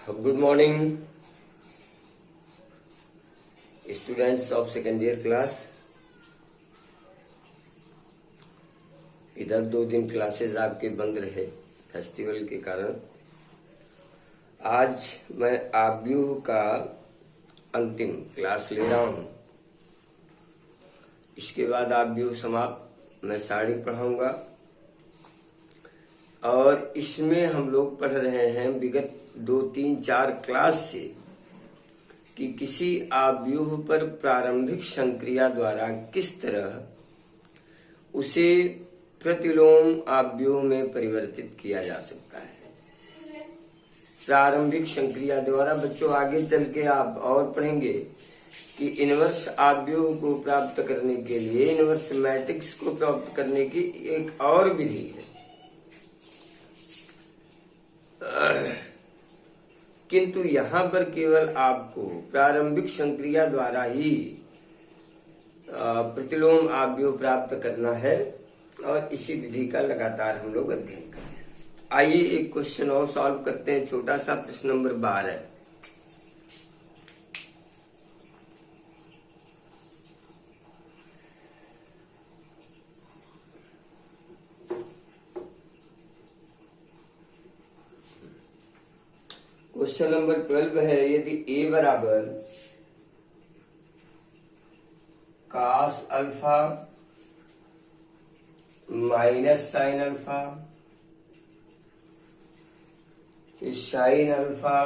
Good morning, students of second year class. इधर 2 दिन classes आपके बंद रहे फेस्टिवल के कारण। आज मैं आव्यूह का अंतिम क्लास ले रहा हूँ। इसके बाद आव्यूह समाप्त, मैं सारणी पढ़ाऊंगा और इसमें हम लोग पढ़ रहे हैं विगत 2, 3, 4 क्लास से कि किसी आव्यूह पर प्रारंभिक संक्रिया द्वारा किस तरह उसे प्रतिलोम आव्यूह में परिवर्तित किया जा सकता है। प्रारंभिक संक्रिया द्वारा बच्चों आगे चल के आप और पढ़ेंगे कि इनवर्स आव्यूह को प्राप्त करने के लिए, इनवर्स मैट्रिक्स को प्राप्त करने की एक और विधि है। किंतु यहाँ पर केवल आपको प्रारंभिक संक्रिया द्वारा ही प्रतिलोम आव्यूह प्राप्त करना है और इसी विधि का लगातार हम लोग अध्ययन करें। आइए एक क्वेश्चन और सॉल्व करते हैं, छोटा सा प्रश्न नंबर 12। क्वेश्चन नंबर 12 है, यदि a बराबर cos alpha minus sine alpha, फिर साइन अल्फा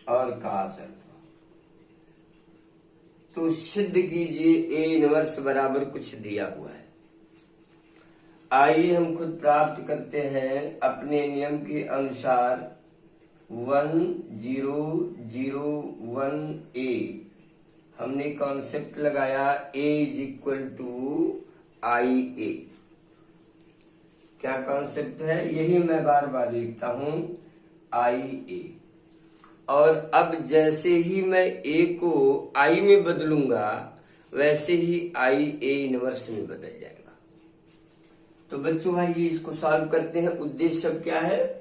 और cos अल्फा, तो सिद्ध कीजिए a इनवर्स बराबर कुछ दिया हुआ है। आइए हम खुद प्राप्त करते हैं अपने नियम के अनुसार 1 0 0 1 a। हमने कॉन्सेप्ट लगाया a इज इक्वल टू आई ए। क्या कॉन्सेप्ट है? यही मैं बार बार लिखता हूं, आई ए। और अब जैसे ही मैं a को i में बदलूंगा वैसे ही आई ए इनवर्स में बदल जाएगा। तो बच्चों आइए इसको सॉल्व करते हैं। उद्देश्य अब क्या है?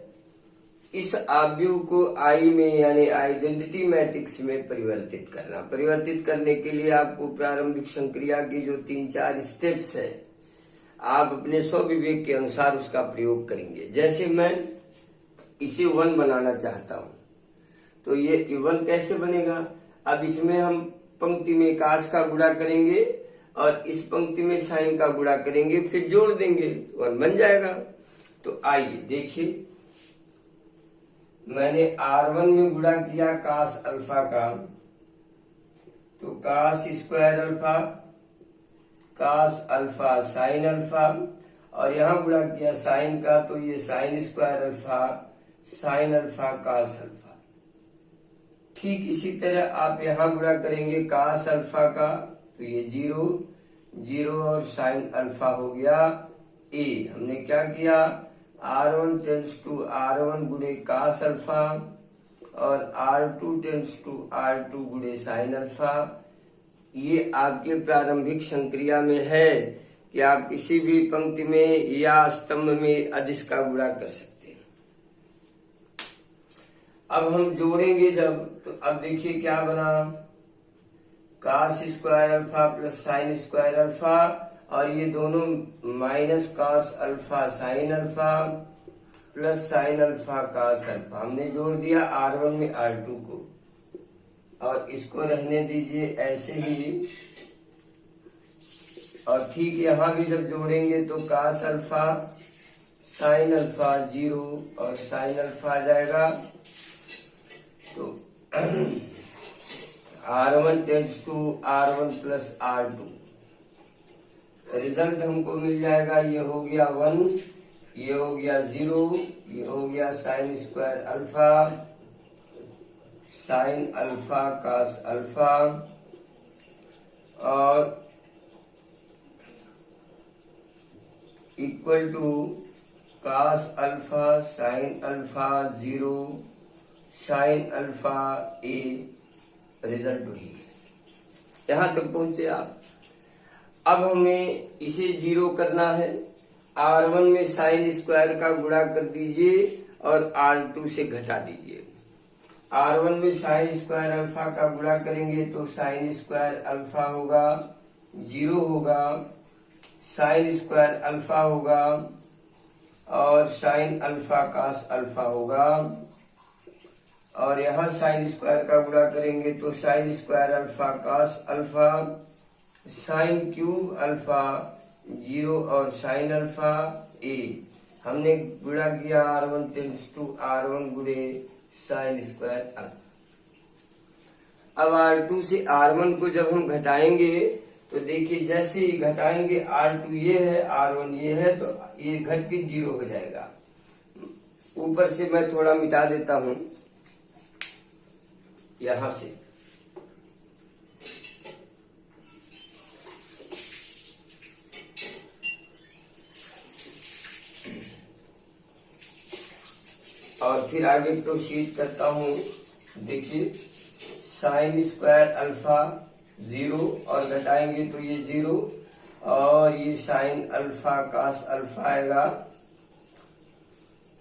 इस आव्यूह को आई में यानी आइडेंटिटी मैट्रिक्स में परिवर्तित करना। परिवर्तित करने के लिए आपको प्रारंभिक संक्रिया की जो 3-4 स्टेप्स है, आप अपने स्वविवेक के अनुसार उसका प्रयोग करेंगे। जैसे मैं इसे 1 बनाना चाहता हूं, तो ये 1 कैसे बनेगा? अब इसमें हम पंक्ति में काश का गुणा करेंगे और इस पंक्ति में साइन का गुणा करेंगे, फिर जोड़ देंगे, 1 बन जाएगा। तो आइए देखिए, मैंने R1 में गुणा किया cos अल्फा का, तो cos square alpha, cos alpha sine alpha, और यहां गुणा किया साइन का, तो ये sign square alpha sine alpha cos alpha. ठीक इसी तरह आप यहां गुणा करेंगे cos अल्फा का, तो ये 0 0 और साइन अल्फा हो गया a। हमने क्या किया? R1 टेंस टू R1 गुणे cos अल्फा और R2 टेंस टू R2 गुणे साइन अल्फा। ये आपके प्रारंभिक संक्रिया में है कि आप किसी भी पंक्ति में या स्तंभ में अदिश का गुणा कर सकते हैं। अब हम जोड़ेंगे जब, तो अब देखिए क्या बना, cos square alpha plus sign square alpha, और ये दोनों minus cos alpha sine alpha plus sign alpha cos alpha. हमने जोड़ दिया R1 में R2 को, और इसको रहने दीजिए ऐसे ही। और ठीक यहाँ भी जब जोड़ेंगे तो cos अल्फा साइन अल्फा 0 और साइन अल्फा आ जाएगा। तो R1 tense to R1 plus R2, result हमको मिल जाएगा। ये हो गया 1, ये हो गया 0, ये हो गया sine square alpha sine alpha cos alpha, और equal to cos alpha sine alpha 0 sine alpha a। Result वही है। यहां तक पहुंचे आप। अब हमें इसे 0 करना है। R1 में साइन स्क्वायर का गुणा कर दीजिए और R2 से घटा दीजिए। R1 में साइन स्क्वायर अल्फा का गुणा करेंगे तो साइन स्क्वायर अल्फा होगा, 0 होगा, साइन स्क्वायर अल्फा होगा और साइन अल्फा कास अल्फा होगा। और यहाँ साइन स्क्वायर का गुणा करेंगे तो sine square alpha cos alpha, sine cube alpha 0 और साइन अल्फा ए। हमने गुणा किया R1 टेंस टू R1 गुणे साइन स्क्वायर अल्फा। अब R2 से R1 को जब हम घटाएंगे तो देखिए जैसे ही घटाएंगे R2 ये है, R1 ये है, तो ये घट के 0 हो जाएगा। ऊपर से मैं थोड़ा मिटा देता हूं यहां से। और फिर आगे प्रोसीड करता हूं। देखिए साइन स्क्वायर अल्फा 0 और घटाएंगे तो ये 0 और ये साइन अल्फा कास अल्फा आएगा।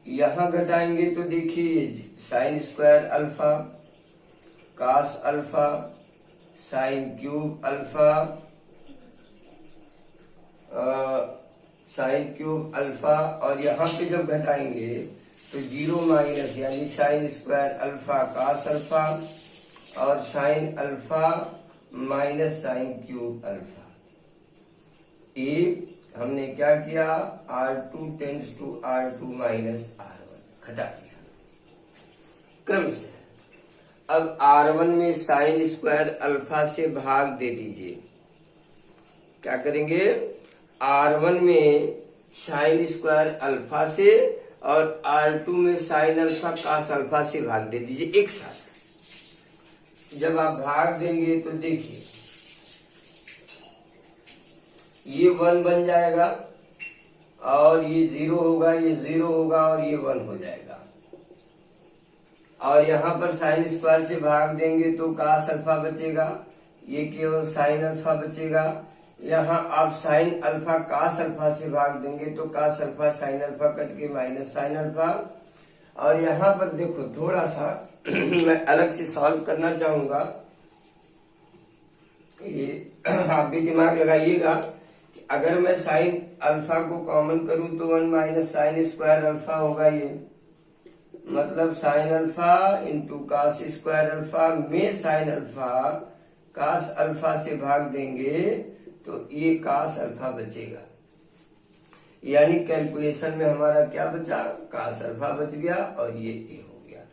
यहां घटाएंगे तो देखिए sine square alpha cos alpha, sine cube alpha, sine cube alpha, और यहाँ पे जब घटाएंगे तो 0 माइनस यानी sine square alpha cos alpha और sine alpha minus sine cube alpha. ये हमने क्या किया, R2 tends to R2 minus R1 घटा दिया क्रम से। अब R1 में साइन स्क्वायर अल्फा से भाग दे दीजिए। क्या करेंगे, R1 में साइन स्क्वायर अल्फा से और R2 में साइन अल्फा कास अल्फा से भाग दे दीजिए एक साथ। जब आप भाग देंगे तो देखिए ये 1 बन जाएगा और ये 0 होगा, ये 0 होगा और ये 1 हो जाएगा। और यहाँ पर साइन स्क्वायर से भाग देंगे तो कास अल्फा बचेगा, ये केवल साइन अल्फा बचेगा। यहाँ आप साइन अल्फा कास अल्फा से भाग देंगे तो cos alpha sine alpha cut के माइनस साइन अल्फा। और यहाँ पर देखो थोड़ा सा मैं अलग से सॉल्व करना चाहूंगा, ये आप भी दिमाग लगाइएगा कि अगर मैं साइन अल्फा को कॉमन करूं तो 1 माइनस साइन स्क्वायर अल्फा होगा। ये मतलब sine alpha into cos square alpha में साइन अल्फा कास अल्फा से भाग देंगे तो ये कास अल्फा बचेगा। यानी कैलकुलेशन में हमारा क्या बचा, कास अल्फा बच गया और ये ए हो गया।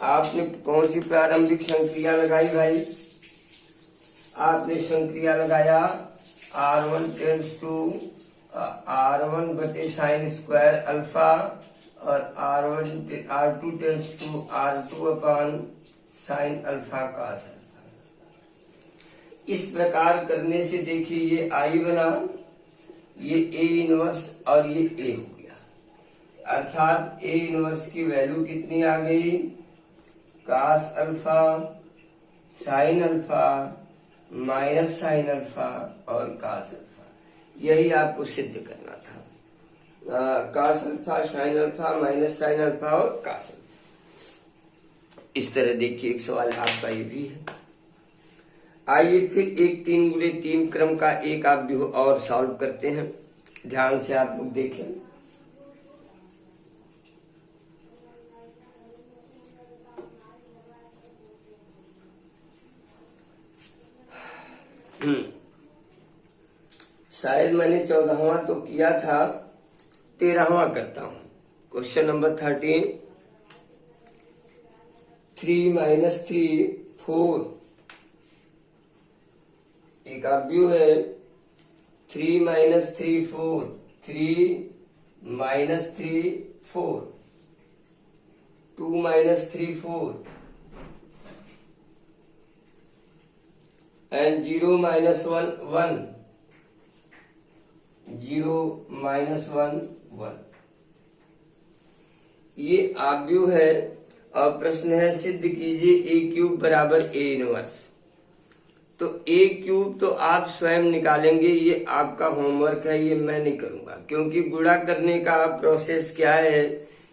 आपने कौन सी प्रारंभिक संक्रिया लगाई भाई, आपने संक्रिया लगाया R1 टेंस टू R1 बटे साइन स्क्वायर अल्फा और R2 tends to R2 upon sine alpha cos alpha. इस प्रकार करने से देखिए ये आई बना, ये ए इनवर्स और ये ए हो गया। अर्थात ए इनवर्स की वैल्यू कितनी आ गई, cos alpha sine alpha minus sine alpha और कास अल्फा। यही आपको सिद्ध करना था, cos alpha sine alpha minus sine alpha और कास अल्फा। इस तरह देखिए एक सवाल आपका ये भी है। आइए फिर एक 3 गुणे 3 क्रम का एक आप भी और सॉल्व करते हैं। ध्यान से आप लोग देखें। शायद मैंने 14वां तो किया था, 13वां करता हूं। Question number 13, 3 minus 3 4। एक अवयव है 3 minus 3 4, 3 minus 3 4, 2 minus 3 4 and 0 minus 1 1, 0 minus 1 1। ये अवयव है और प्रश्न है सिद्ध कीजिए ए क्यूब बराबर ए इनवर्स। तो ए क्यूब तो आप स्वयं निकालेंगे, ये आपका होमवर्क है, ये मैं नहीं करूंगा। क्योंकि गुणा करने का प्रोसेस क्या है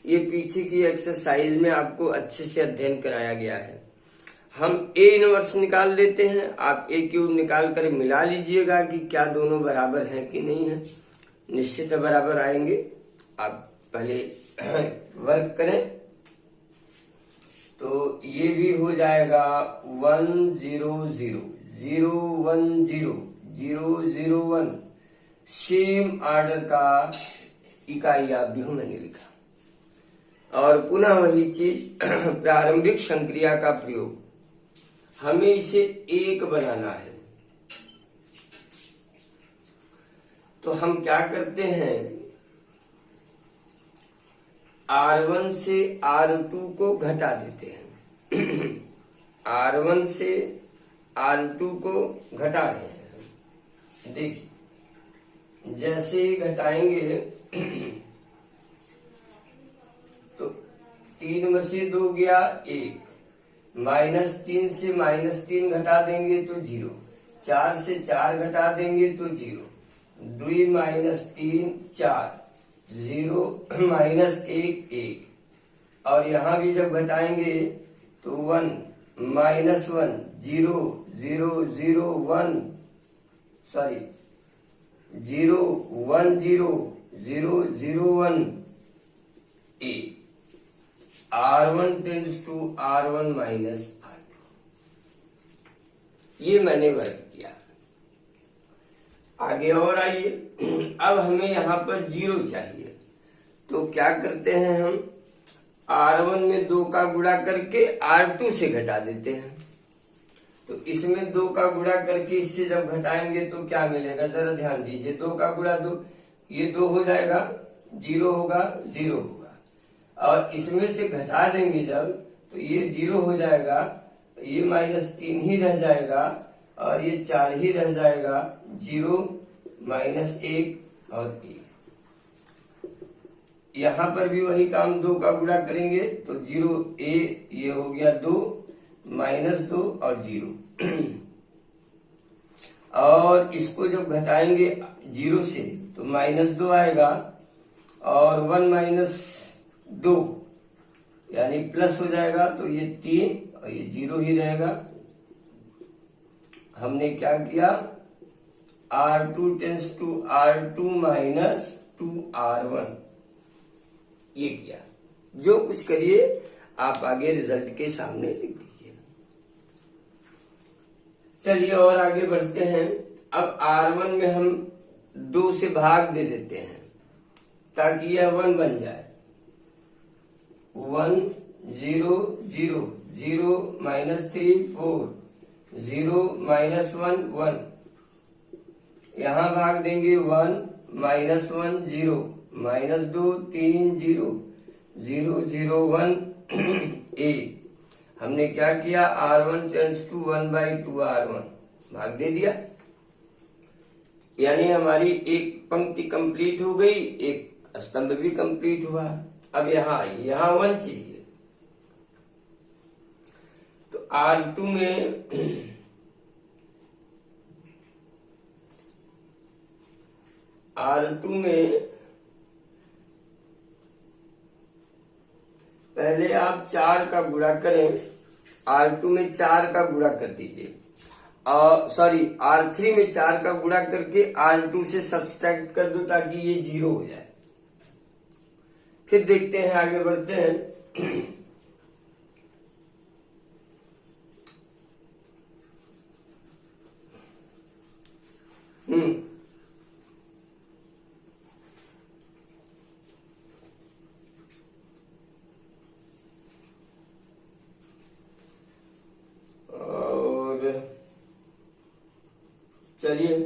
ये पीछे की एक्सरसाइज में आपको अच्छे से अध्ययन कराया गया है। हम ए इनवर्स निकाल लेते हैं, आप ए क्यूब निकाल कर मिला लीजिएगा कि क्या दोनों बराबर हैं कि नहीं है। निश्चित बराबर आएंगे। आप पहले वर्क करें तो ये भी हो जाएगा 1 0 0 0 1 0 0 0 1। सेम ऑर्डर का इकाइयां भी मैंने लिखा। और पुनः वही चीज प्रारंभिक संक्रिया का प्रयोग, हमें इसे एक बनाना है। तो हम क्या करते हैं, R1 से R2 को घटा देते हैं। R1 से R2 को घटा रहे हैं। देखिए जैसे ही घटाएंगे तो 3 में से 2 गया 1, -3 से -3 घटा देंगे तो 0, 4 से 4 घटा देंगे तो 0, 2 -3 4, 0 -1 1। और यहां भी जब घटाएंगे तो 1 -1 0 0 0 1 sorry 0 1 0 0 0 1 a। R1 tends to R1 minus R2। ये मैंने वर्क किया। आगे और आइए, अब हमें यहां पर 0 चाहिए। तो क्या करते हैं हम, R1 में 2 का गुणा करके R2 से घटा देते हैं। तो इसमें 2 का गुणा करके इससे जब घटाएंगे तो क्या मिलेगा, जरा ध्यान दीजिए। 2 का गुणा 2, ये 2 हो जाएगा, 0 होगा 0 होगा। और इसमें से घटा देंगे जब तो ये 0 हो जाएगा, ये -3 ही रह जाएगा और ये 4 ही रह जाएगा। 0 -1 और 1। यहां पर भी वही काम, 2 का गुणा करेंगे तो 0 a, ये हो गया 2 -2 और 0। और इसको जब घटाएंगे 0 से तो -2 आएगा और 1 -2 यानी प्लस हो जाएगा, तो ये 3 और ये 0 ही रहेगा। हमने क्या किया, R2 tends to R2 minus 2R1 ये किया। जो कुछ करिए आप आगे रिजल्ट के सामने लिख दीजिए। चलिए और आगे बढ़ते हैं। अब R1 में हम 2 से भाग दे देते हैं ताकि यह 1 बन जाए। 1 0 0 0 -3 4 0 -1 1। यहां भाग देंगे 1 -1 0 -2 3 0 0 0 1 a। हमने क्या किया, R1 टेंड्स टू 1/2 R1 भाग दे दिया। यानी हमारी एक पंक्ति कंप्लीट हो गई, एक स्तंभ भी कंप्लीट हुआ। अब यहां आइए, यहां 1 चाहिए। तो R2 में पहले आप 4 का गुणा करें। R2 में 4 का गुणा कर दीजिए, सॉरी R3 में 4 का गुणा करके R2 से सब्सट्रैक्ट कर दो ताकि ये 0 हो जाए। फिर देखते हैं, आगे बढ़ते हैं। चलिए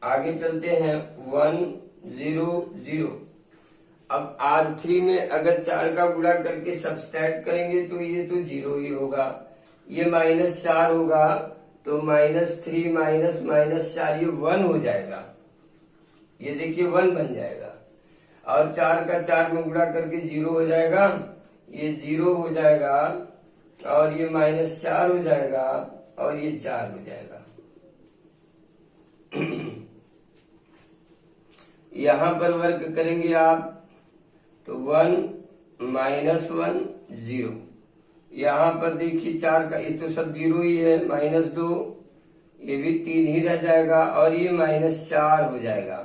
आगे चलते हैं। 1 0 0। अब R3 में अगर 4 का गुणा करके सब्सट्रैक्ट करेंगे तो ये तो 0 ही होगा। ये -4 होगा तो -3 -4 ये 1 हो जाएगा। ये देखिए 1 बन जाएगा। और 4 का 4 में गुणा करके 0 हो जाएगा, ये 0 हो जाएगा और ये -4 हो जाएगा और ये 4 हो जाएगा। यहां पर वर्क करेंगे आप तो 1 -1 0। यहाँ पर देखिए 4 का, ये तो सब 0 ही है, -2, ये भी 3 ही रह जाएगा और ये -4 हो जाएगा।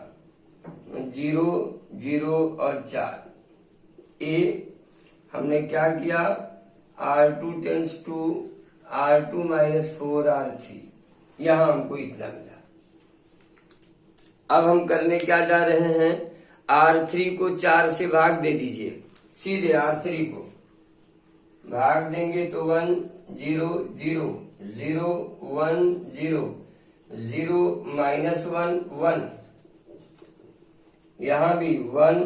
0 0 और 4। ये हमने क्या किया, R2 tends to R2 -4 R3, यहां हमको इतना मिला। अब हम करने क्या जा रहे हैं, R3 को 4 से भाग दे दीजिए, सीधे R3 को भाग देंगे तो 1 0 0 0 1 0 0 -1 1, यहां भी 1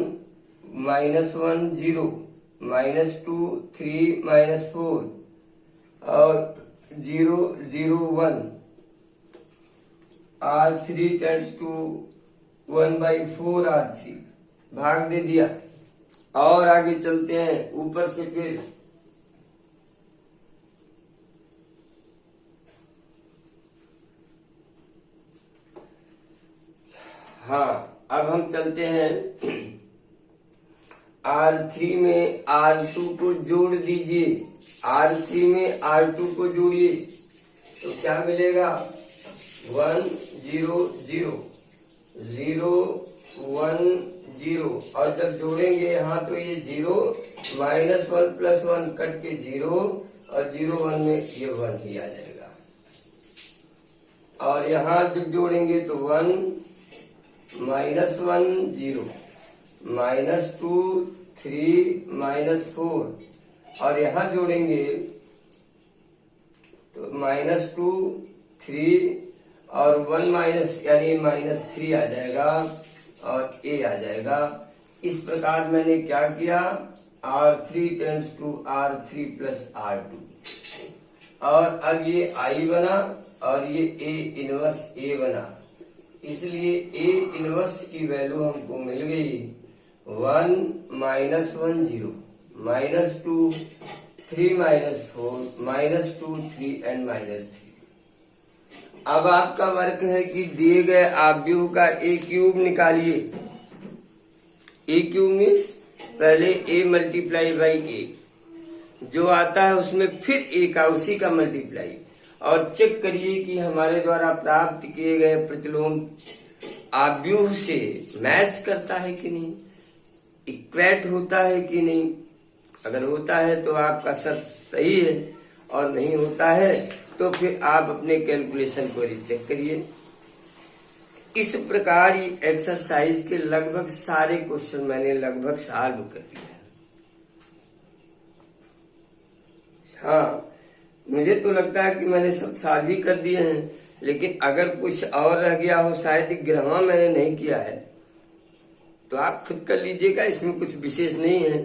-1 0 -2 3 -4 और 0 0 1। R3 टेंस टू 1/4 R3, भाग दे दिया। और आगे चलते हैं, ऊपर से फिर हाँ, अब हम चलते हैं R3 में R2 को जोड़ दीजिए, R3 में R2 को जोड़िए तो क्या मिलेगा, 1 0 0 0 1 0, और जब जोड़ेंगे यहाँ तो ये 0 -1 + 1 कट के 0 और 0 1 में ये 1 ही आ जाएगा। और यहाँ जब जोड़ेंगे तो 1 -1 0 -2 3 -4, और यहाँ जोड़ेंगे तो -2 3 और 1 यानी -3 आ जाएगा और a आ जाएगा। इस प्रकार मैंने क्या किया, R3 tense to R3 + R2, और अब ये I बना और ये A इनवर्स A बना, इसलिए A इनवर्स की वैल्यू हमको मिल गई 1 -1 0 -2 3 -4 -2 3 and -3। अब आपका वर्क है कि दिए गए आव्यूह का A क्यूब निकालिए। A क्यूब मीन्स पहले A × A, जो आता है उसमें फिर A का उसी का मल्टीप्लाई, और चेक करिए कि हमारे द्वारा प्राप्त किए गए प्रतिलोम आव्यूह से मैच करता है कि नहीं, इक्वैट होता है कि नहीं। अगर होता है तो आपका शर्त सही है, और नहीं होता है तो फिर आप अपने कैलकुलेशन को रीचेक करिए। इस प्रकार ही एक्सरसाइज के लगभग सारे क्वेश्चन मैंने लगभग सॉल्व कर दिए हैं। हाँ, मुझे तो लगता है कि मैंने सब सॉल्व ही कर दिए हैं, लेकिन अगर कुछ और रह गया हो, शायद ग्रामर मैंने नहीं किया है, तो आप खुद कर लीजिएगा, इसमें कुछ विशेष नहीं है।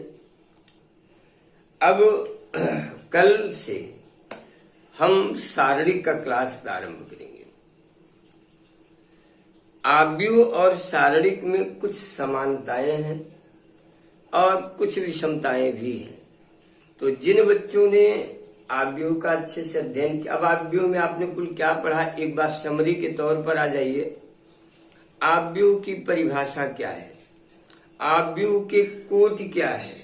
अब कल से हम सारणिक का क्लास प्रारंभ करेंगे। आव्यूह और सारणिक में कुछ समानताएं हैं और कुछ विषमताएं भी हैं। तो जिन बच्चों ने आव्यूह का अच्छे से अध्ययन किया, अब आव्यूह में आपने कुल क्या पढ़ा, एक बार समरी के तौर पर आ जाइए। आव्यूह की परिभाषा क्या है, आव्यूह के कोटि क्या है,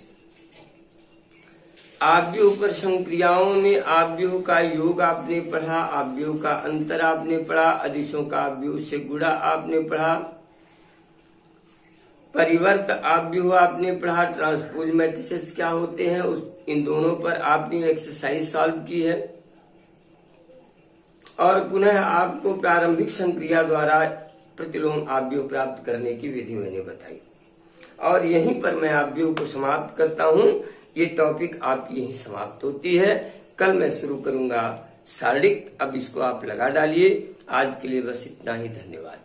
आव्यूह पर संक्रियाओं में आव्यूह का योग आपने पढ़ा, आव्यूह का अंतर आपने पढ़ा, अदिशों का आव्यूह से गुणा आपने पढ़ा, परिवर्त आव्यूह आपने पढ़ा, ट्रांसपोज मैट्रिसेस क्या होते हैं, इन दोनों पर आपने एक्सरसाइज सॉल्व की है, और पुनः आपको प्रारंभिक संक्रिया द्वारा प्रतिलोम आव्यूह प्राप्त करने की विधि मैंने बताई। और यहीं पर मैं आव्यूह को समाप्त करता हूं। ये टॉपिक आपकी यहीं समाप्त होती है। कल मैं शुरू करूंगा सारणिक। अब इसको आप लगा डालिए। आज के लिए बस इतना ही, धन्यवाद।